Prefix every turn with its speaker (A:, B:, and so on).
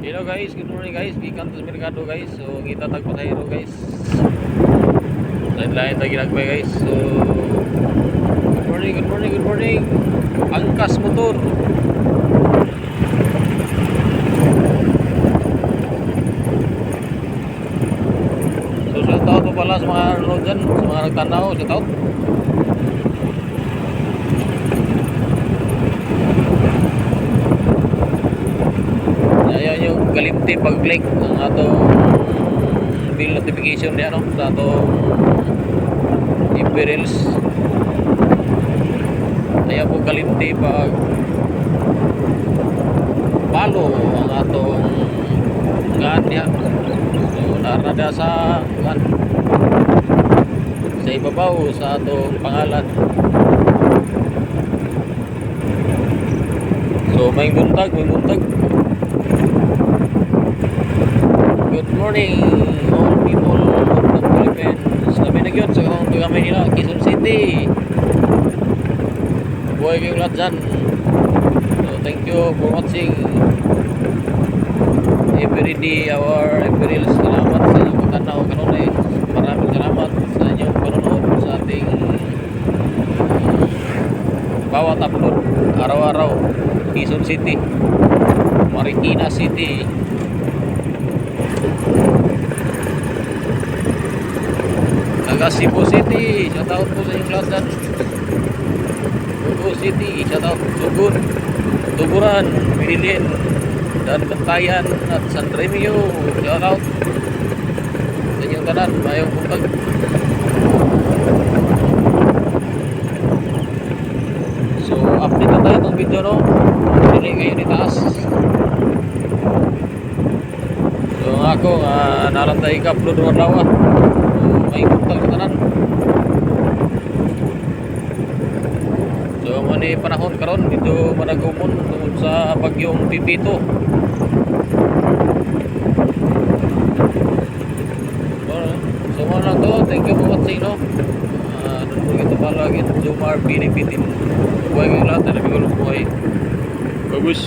A: Hello guys, good morning guys. Gikan sa merkado guys. So kita tagpasahero guys. Lain-lain tagi nagbay guys. So good morning, good morning, good morning. Angkas motor. So shout out po pala sa mga nanonood dyan, sa mga nagtanaw, shout out. Ayan yung kalimti pag-click ng atong bill notification niya, no? Sa atong imperials. Ayan po kalimti pag palo ang atong gaan niya. So narada sa gaan, sa ibabaw sa atong pangalan. So may buntag. Good morning all people of the Philippines. Kami na yun sa kami nila, Quezon City. Buhay kayong lahat dyan. So thank you for watching every day our April. Salamat sa inyong pagkanaw kanunay. Maraming salamat sa inyong panonood sa ating bawat upload araw-araw. Quezon City, Marikina City, taga Cebu City, shout out po sa inyong lahat dyan. Cebu City, shout out. Sugun, Tuburan, Pililin, dan Bantayan at San Remio, shout out sa inyong tanan. Mayong buntag. So update na tayo itong video, no? Dili kayo ni taas. So ako narantay ka upload ng lawa. So may buntag na tanan. So mani panahon karon dito managumon tungod sa bagyong Pipito. So mo lang to, thank you for watching, no? Don't forget to follow again Jomar Pinipitin. Buhay kayong lahat, talagang buhay. Bagus.